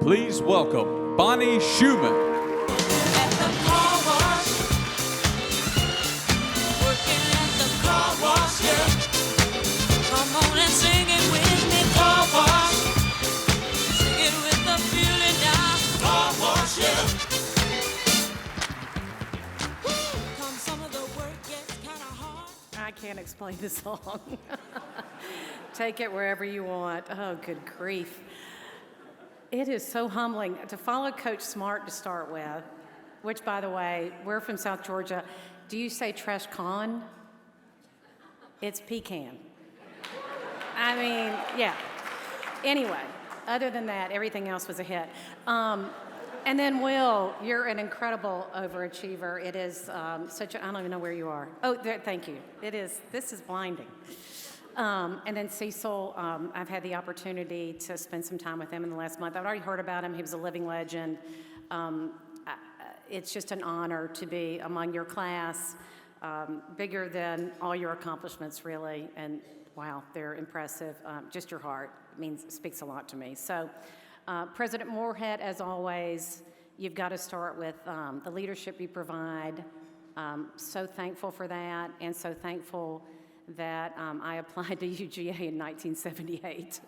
Please welcome Bonney Shuman. At the car wash, working at the car wash, yeah. Come on and sing it with me, car wash. Sing it with the feeling now, car wash, yeah. Come some of the work gets kind of hard. I can't explain the song. Take it wherever you want. Oh, good grief. It is so humbling to follow Coach Smart to start with, which, by the way, we're from South Georgia. Do you say trash con? It's pecan. I mean, yeah. Anyway, other than that, everything else was a hit. And then, Will, you're an incredible overachiever. It is such a, I don't even know where you are. Oh, there, thank you. This is blinding. And then Cecil, I've had the opportunity to spend some time with him in the last month. I've already heard about him. He was a living legend. It's just an honor to be among your class, bigger than all your accomplishments, really. And wow, they're impressive. Just your heart speaks a lot to me. So, President Moorhead, as always, you've got to start with the leadership you provide. So thankful for that, and so thankful that I applied to UGA in 1978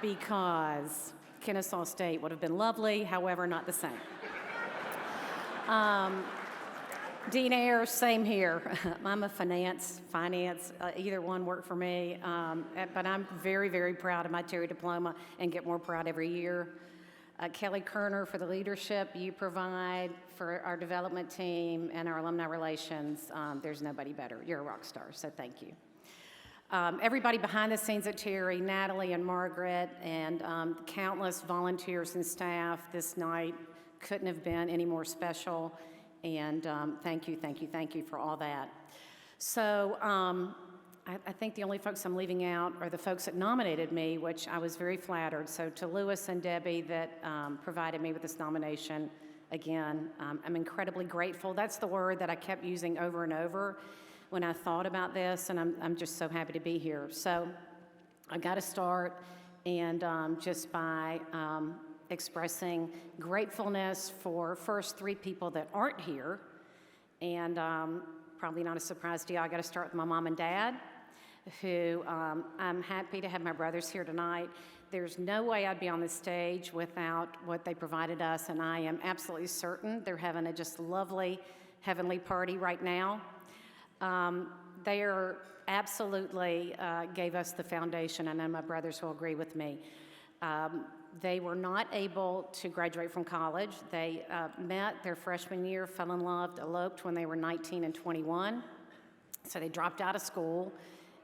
because Kennesaw State would have been lovely, however, not the same. Dean Ayers, same here. I'm a finance, either one worked for me, but I'm very, very proud of my Terry diploma and get more proud every year. Kelly Kerner for the leadership you provide for our development team and our alumni relations. There's nobody better. You're a rock star, so thank you. Everybody behind the scenes at Terry, Natalie and Margaret, and countless volunteers and staff this night couldn't have been any more special. And thank you for all that. So I think the only folks I'm leaving out are the folks that nominated me, which I was very flattered. So to Lewis and Debbie that provided me with this nomination, again, I'm incredibly grateful. That's the word that I kept using over and over when I thought about this, and I'm just so happy to be here. So I got to start and just by expressing gratefulness for first three people that aren't here, and probably not a surprise to you, I got to start with my mom and dad, who I'm happy to have my brothers here tonight. There's no way I'd be on this stage without what they provided us, and I am absolutely certain they're having a just lovely heavenly party right now. They are absolutely gave us the foundation. I know my brothers will agree with me. They were not able to graduate from college. They met their freshman year, fell in love, eloped when they were 19 and 21. So they dropped out of school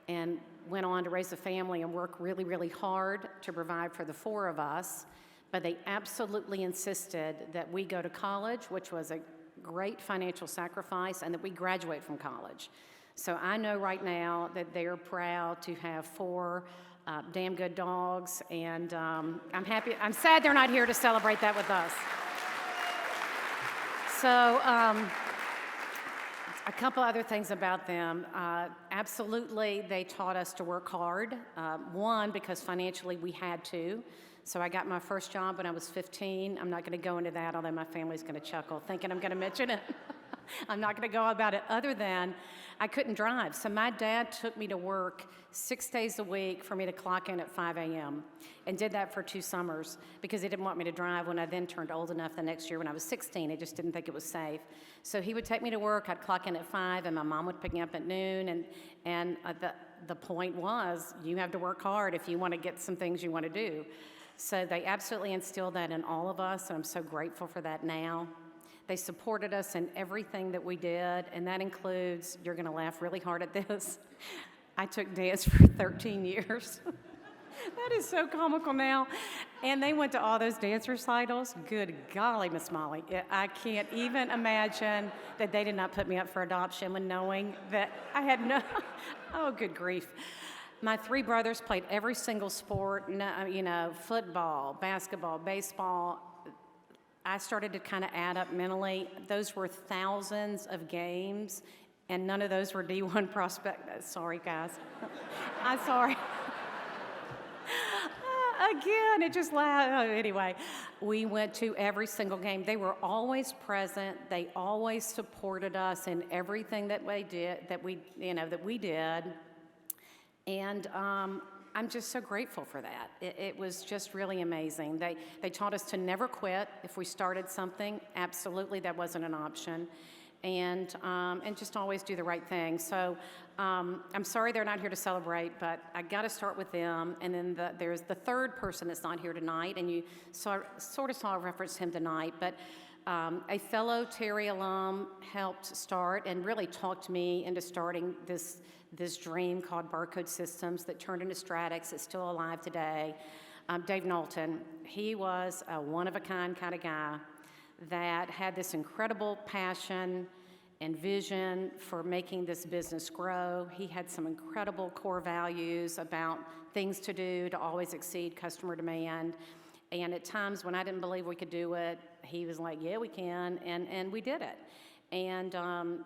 and went on to raise a family and work really, really hard to provide for the four of us. But they absolutely insisted that we go to college, which was a great financial sacrifice, and that we graduate from college. So I know right now that they're proud to have four damn good dogs, and I'm sad they're not here to celebrate that with us. So a couple other things about them. Absolutely, they taught us to work hard. One, because financially we had to. So I got my first job when I was 15. I'm not going to go into that, although my family's going to chuckle, thinking I'm going to mention it. I'm not going to go about it other than I couldn't drive. So my dad took me to work 6 days a week for me to clock in at 5 a.m. and did that for 2 summers because he didn't want me to drive when I then turned old enough the next year when I was 16. He just didn't think it was safe. So he would take me to work. I'd clock in at 5, and my mom would pick me up at noon. And the point was, you have to work hard if you want to get some things you want to do. So they absolutely instilled that in all of us, and I'm so grateful for that now. They supported us in everything that we did, and that includes, you're going to laugh really hard at this, I took dance for 13 years. That is so comical now. And they went to all those dance recitals. Good golly, Miss Molly. I can't even imagine that they did not put me up for adoption when knowing that I had no, oh, good grief. My 3 brothers played every single sport, football, basketball, baseball. I started to kind of add up mentally. Those were thousands of games, and none of those were D1 prospect. Sorry, guys. I'm sorry. again. It just laughed. Anyway, we went to every single game. They were always present. They always supported us in everything that we did, that we did. And I'm just so grateful for that. It was just really amazing. They taught us to never quit. If we started something, absolutely that wasn't an option. And just always do the right thing. So I'm sorry they're not here to celebrate, but I got to start with them. And then there's the third person that's not here tonight, and you sort of saw a reference to him tonight, but a fellow Terry alum helped start and really talked me into starting this dream called Barcode Systems that turned into Stratix. It's still alive today. Dave Knowlton, he was a one-of-a-kind kind of guy that had this incredible passion and vision for making this business grow. He had some incredible core values about things to do to always exceed customer demand. And at times when I didn't believe we could do it, he was like, yeah, we can, and we did it. And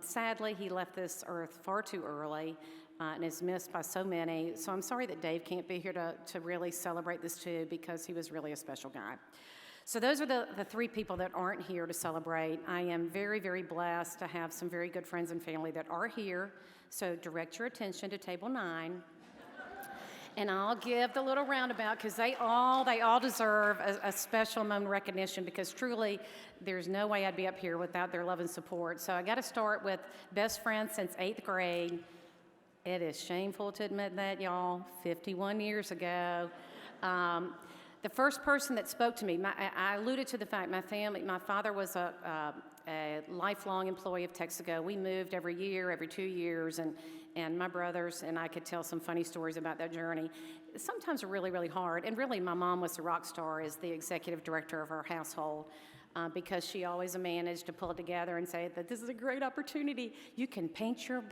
sadly, he left this earth far too early and is missed by so many. So I'm sorry that Dave can't be here to really celebrate this too, because he was really a special guy. So those are the three people that aren't here to celebrate. I am very, very blessed to have some very good friends and family that are here. So direct your attention to table 9. And I'll give the little roundabout because they all deserve a special moment of recognition, because truly there's no way I'd be up here without their love and support. So I got to start with best friends since 8th grade. It is shameful to admit that, y'all, 51 years ago. The first person that spoke to me, I alluded to the fact my father was a lifelong employee of Texaco. We moved every year, every 2 years, and my brothers and I could tell some funny stories about that journey. Sometimes really, really hard. And really, my mom was a rock star as the executive director of our household, because she always managed to pull it together and say that this is a great opportunity. You can paint your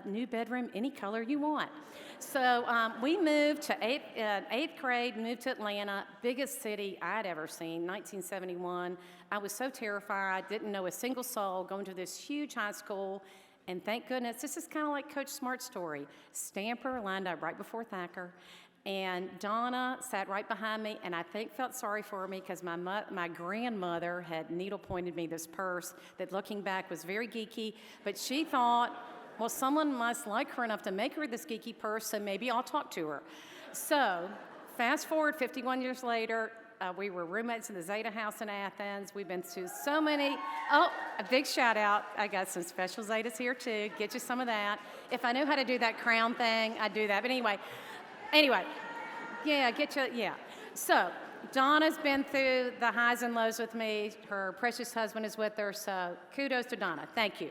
new bedroom any color you want. So we moved to 8th grade, moved to Atlanta, biggest city I'd ever seen, 1971. I was so terrified, didn't know a single soul, going to this huge high school. And thank goodness, this is kind of like Coach Smart's story. Stamper lined up right before Thacker. And Donna sat right behind me, and I think felt sorry for me because my grandmother had needle pointed me this purse that, looking back, was very geeky. But she thought, well, someone must like her enough to make her this geeky purse, so maybe I'll talk to her. So fast forward 51 years later, we were roommates in the Zeta House in Athens. We've been to so many. Oh, a big shout out. I got some special Zetas here too. Get you some of that. If I knew how to do that crown thing, I'd do that. But anyway, yeah. So Donna's been through the highs and lows with me. Her precious husband is with her, so kudos to Donna. Thank you.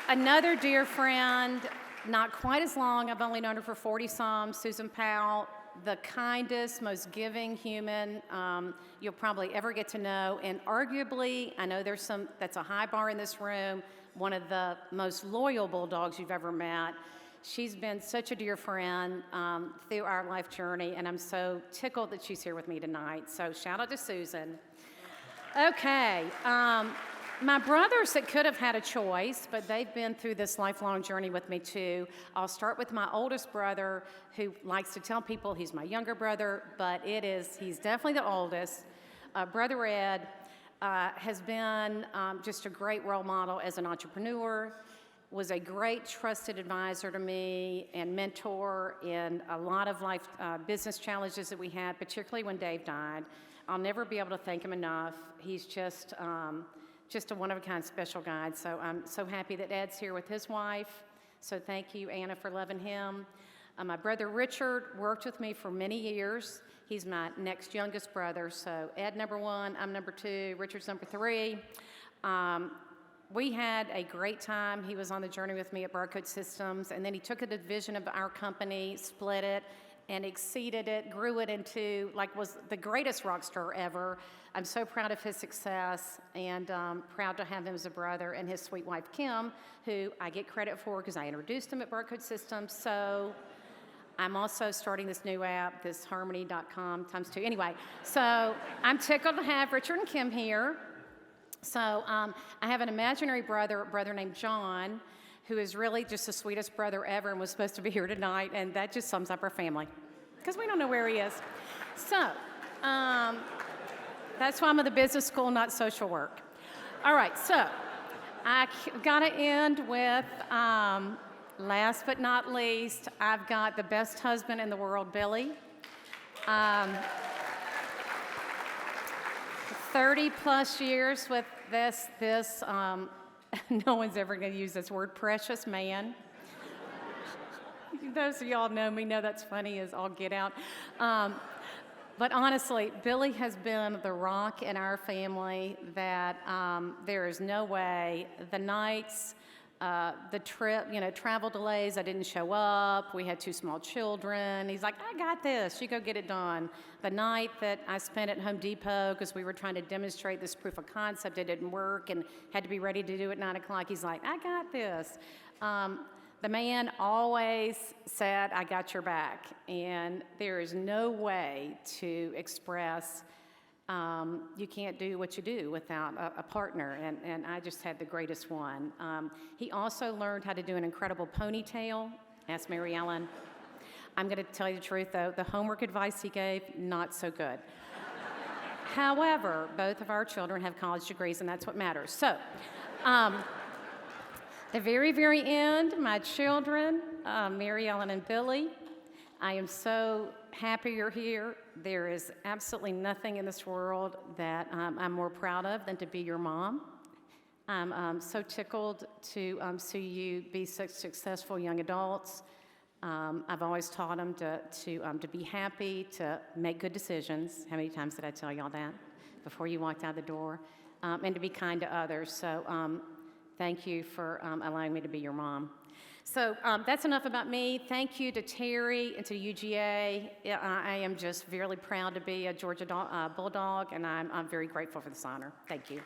Another dear friend, not quite as long, I've only known her for 40-some, Susan Powell, the kindest, most giving human you'll probably ever get to know, and arguably, I know that's a high bar in this room, one of the most loyal bulldogs you've ever met. She's been such a dear friend through our life journey, and I'm so tickled that she's here with me tonight. So shout out to Susan. Okay, my brothers that could have had a choice, but they've been through this lifelong journey with me too. I'll start with my oldest brother, who likes to tell people he's my younger brother, but he's definitely the oldest. Brother Ed has been just a great role model as an entrepreneur, was a great trusted advisor to me and mentor in a lot of life business challenges that we had, particularly when Dave died. I'll never be able to thank him enough. He's just a one-of-a-kind special guy. So I'm so happy that Ed's here with his wife. So thank you, Anna, for loving him. My brother Richard worked with me for many years. He's my next youngest brother. So Ed number 1, I'm number 2, Richard's number 3. We had a great time. He was on the journey with me at Barcode Systems, and then he took a division of our company, split it, and exceeded it, grew it into, was the greatest rock star ever. I'm so proud of his success, and proud to have him as a brother, and his sweet wife, Kim, who I get credit for because I introduced him at Barcode Systems. So I'm also starting this new app, this harmony.com ×2. Anyway, so I'm tickled to have Richard and Kim here. So I have an imaginary brother named John, who is really just the sweetest brother ever and was supposed to be here tonight, and that just sums up our family. because we don't know where he is. So, that's why I'm at the business school, not social work. All right, so I got to end with, last but not least, I've got the best husband in the world, Billy. 30 plus years with this no one's ever going to use this word, precious man. Those of y'all know me know that's funny as all get out. But honestly, Billy has been the rock in our family that there is no way. The nights, the trip, travel delays, I didn't show up. We had 2 small children. He's like, I got this. You go get it done. The night that I spent at Home Depot because we were trying to demonstrate this proof of concept, it didn't work and had to be ready to do it at 9 o'clock. He's like, I got this. The man always said, I got your back. And there is no way to express you can't do what you do without a partner, and I just had the greatest one. He also learned how to do an incredible ponytail. Ask Mary Ellen. I'm going to tell you the truth, though. The homework advice he gave, not so good. However, both of our children have college degrees, and that's what matters. So, the very, very end, my children, Mary Ellen and Billy, I am so happy you're here. There is absolutely nothing in this world that I'm more proud of than to be your mom. I'm so tickled to see you be such successful young adults. I've always taught them to be happy, to make good decisions. How many times did I tell y'all that before you walked out the door? And to be kind to others. So thank you for allowing me to be your mom. So that's enough about me. Thank you to Terry and to UGA. I am just very proud to be a Georgia Bulldog, and I'm very grateful for this honor. Thank you.